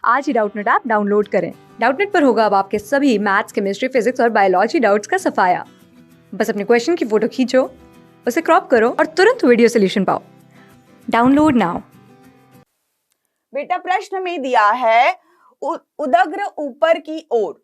आज ही Doubtnut app download करें। Doubtnut पर होगा अब आपके सभी मैथ्स, केमिस्ट्री, फिजिक्स और बायोलॉजी डाउट्स का सफाया। बस अपने क्वेश्चन की फोटो खींचो, उसे क्रॉप करो और तुरंत वीडियो सोल्यूशन पाओ। Download now. बेटा प्रश्न में दिया है उदग्र ऊपर की ओर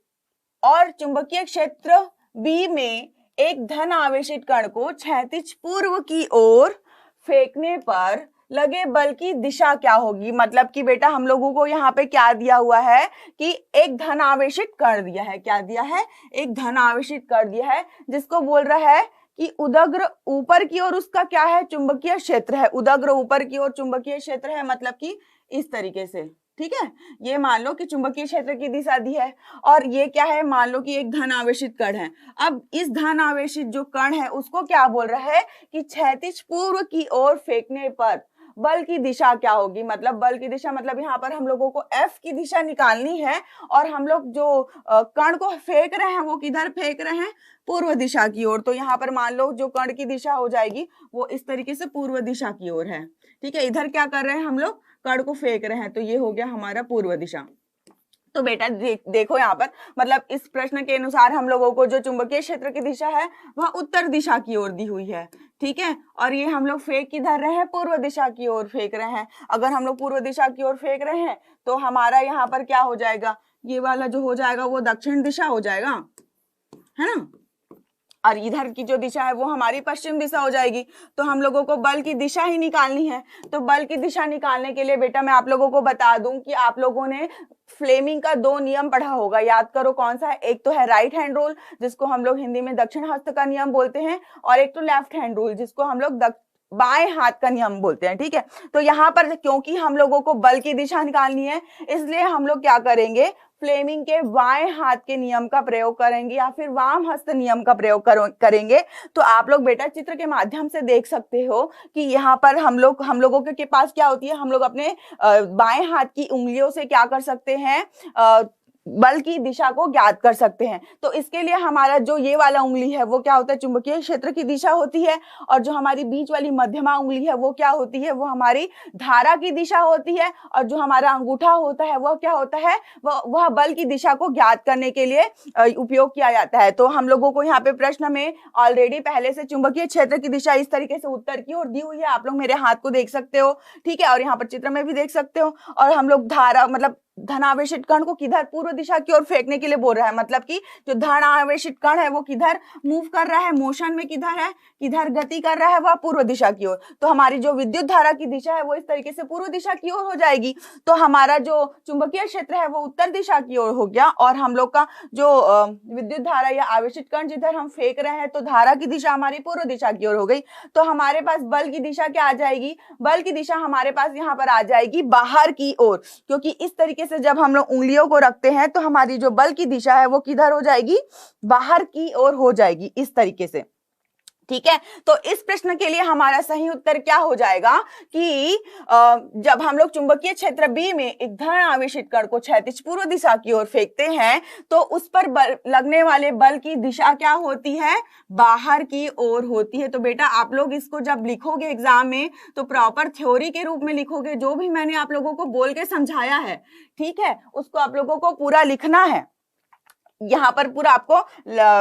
और चुंबकीय क्षेत्र बी में एक धन आवेशित कण को क्षैतिज पूर्व की ओर फेंकने पर लगे बल की दिशा क्या होगी। मतलब कि बेटा हम लोगों को यहाँ पे क्या दिया हुआ है कि एक धन आवेशित कर दिया है। क्या दिया है? एक धन आवेशित कर दिया है, जिसको बोल रहा है कि उदग्र ऊपर की ओर उसका क्या है? चुंबकीय क्षेत्र है। उदग्र ऊपर की ओर चुंबकीय क्षेत्र है, मतलब कि इस तरीके से। ठीक है, ये मान लो कि चुंबकीय क्षेत्र की दिशा दी है और ये क्या है? मान लो कि एक धन आवेशित कण है। अब इस धन आवेशित जो कण है उसको क्या बोल रहा है कि क्षैतिज पूर्व की ओर फेंकने पर बल की दिशा क्या होगी। मतलब बल की दिशा मतलब यहाँ पर हम लोगों को F की दिशा निकालनी है और हम लोग जो कण को फेंक रहे हैं वो किधर फेंक रहे हैं? पूर्व दिशा की ओर। तो यहाँ पर मान लो जो कण की दिशा हो जाएगी वो इस तरीके से पूर्व दिशा की ओर है। ठीक है, इधर क्या कर रहे हैं हम लोग? कण को फेंक रहे हैं, तो ये हो गया हमारा पूर्व दिशा। तो बेटा देखो यहाँ पर, मतलब इस प्रश्न के अनुसार हम लोगों को जो चुंबकीय क्षेत्र की दिशा है वह उत्तर दिशा की ओर दी हुई है। ठीक है, और ये हम लोग फेंक किधर रहे हैं? पूर्व दिशा की ओर फेंक रहे हैं। अगर हम लोग पूर्व दिशा की ओर फेंक रहे हैं तो हमारा यहाँ पर क्या हो जाएगा? ये वाला जो हो जाएगा वो दक्षिण दिशा हो जाएगा, है ना, और इधर की जो दिशा है वो हमारी पश्चिम दिशा हो जाएगी। तो हम लोगों को बल की दिशा ही निकालनी है। तो बल की दिशा निकालने के लिए बेटा मैं आप लोगों को बता दूं कि आप लोगों ने फ्लेमिंग का 2 नियम पढ़ा होगा। याद करो कौन सा है? एक तो है राइट हैंड रूल, जिसको हम लोग हिंदी में दक्षिण हस्त का नियम बोलते हैं, और एक तो लेफ्ट हैंड रूल, जिसको हम लोग बाएं हाथ का नियम बोलते हैं। ठीक है, तो यहाँ पर क्योंकि हम लोगों को बल की दिशा निकालनी है इसलिए हम लोग क्या करेंगे? फ्लेमिंग के बाएं हाथ के नियम का प्रयोग करेंगे या फिर वाम हस्त नियम का प्रयोग करेंगे। तो आप लोग बेटा चित्र के माध्यम से देख सकते हो कि यहाँ पर हम लोगों के पास क्या होती है? हम लोग अपने बाएं हाथ की उंगलियों से क्या कर सकते हैं? बल की दिशा को ज्ञात कर सकते हैं। तो इसके लिए हमारा जो ये वाला उंगली है वो क्या होता है? चुंबकीय क्षेत्र की दिशा होती है, और जो हमारी बीच वाली मध्यमा उंगली है वो क्या होती है? वो हमारी धारा की दिशा होती है, और जो हमारा अंगूठा होता है वह क्या होता है? वह बल की दिशा को ज्ञात करने के लिए उपयोग किया जाता है। तो हम लोगों को यहाँ पे प्रश्न में ऑलरेडी पहले से चुंबकीय क्षेत्र की दिशा इस तरीके से उत्तर की ओर दी हुई है। आप लोग मेरे हाथ को देख सकते हो, ठीक है, और यहाँ पर चित्र में भी देख सकते हो। और हम लोग धारा मतलब धनावेशित कण को किधर? पूर्व दिशा की ओर फेंकने के लिए बोल रहा है। मतलब कि जो धनावेशित कण है वो किधर मूव कर रहा है? मोशन में किधर है? किधर गति कर रहा है? वह पूर्व दिशा की ओर। तो हमारी जो विद्युत धारा की दिशा है वो इस तरीके से पूर्व दिशा की ओर हो जाएगी। तो हमारा जो चुंबकीय क्षेत्र है वो उत्तर दिशा की ओर हो गया, और हम लोग का जो विद्युत धारा या आवेशित कण जिधर हम फेंक रहे हैं तो धारा की दिशा हमारी पूर्व दिशा की ओर हो गई। तो हमारे पास बल की दिशा क्या आ जाएगी? बल की दिशा हमारे पास यहाँ पर आ जाएगी बाहर की ओर, क्योंकि इस तरीके से जब हम लोग उंगलियों को रखते हैं तो हमारी जो बल की दिशा है वो किधर हो जाएगी? बाहर की ओर हो जाएगी, इस तरीके से। ठीक है, तो इस प्रश्न के लिए हमारा सही उत्तर क्या हो जाएगा कि जब हम लोग चुंबकीय क्षेत्र बी में एक धन आवेशित कण को क्षैतिज पूर्व दिशा की ओर फेंकते हैं तो उस पर लगने वाले बल की दिशा क्या होती है? बाहर की ओर होती है। तो बेटा आप लोग इसको जब लिखोगे एग्जाम में तो प्रॉपर थ्योरी के रूप में लिखोगे। जो भी मैंने आप लोगों को बोल के समझाया है, ठीक है, उसको आप लोगों को पूरा लिखना है। यहाँ पर पूरा आपको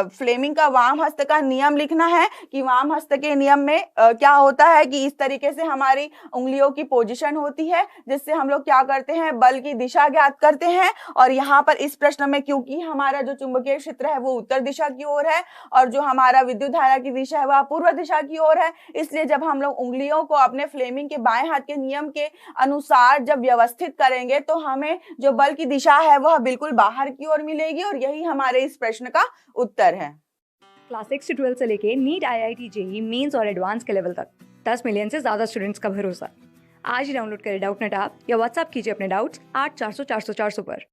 फ्लेमिंग का वाम हस्त का नियम लिखना है कि वाम हस्त के नियम में क्या होता है कि इस तरीके से हमारी उंगलियों की पोजीशन होती है, जिससे हम लोग क्या करते हैं? बल की दिशा ज्ञात करते हैं। और यहाँ पर इस प्रश्न में क्योंकि हमारा जो चुंबकीय क्षेत्र है वो उत्तर दिशा की ओर है और जो हमारा विद्युत धारा की दिशा है वह पूर्व दिशा की ओर है, इसलिए जब हम लोग उंगलियों को अपने फ्लेमिंग के बाएं हाथ के नियम के अनुसार जब व्यवस्थित करेंगे तो हमें जो बल की दिशा है वह बिल्कुल बाहर की ओर मिलेगी, और यही हमारे इस प्रश्न का उत्तर है। क्लास 6 से 12 से लेके नीट, IIT, जेईई मेंस और एडवांस के लेवल तक 10 मिलियन से ज्यादा स्टूडेंट्स का भरोसा। आज ही डाउनलोड करें डाउटनेट ऐप या व्हाट्सएप कीजिए अपने डाउट्स 8400 400 400 पर।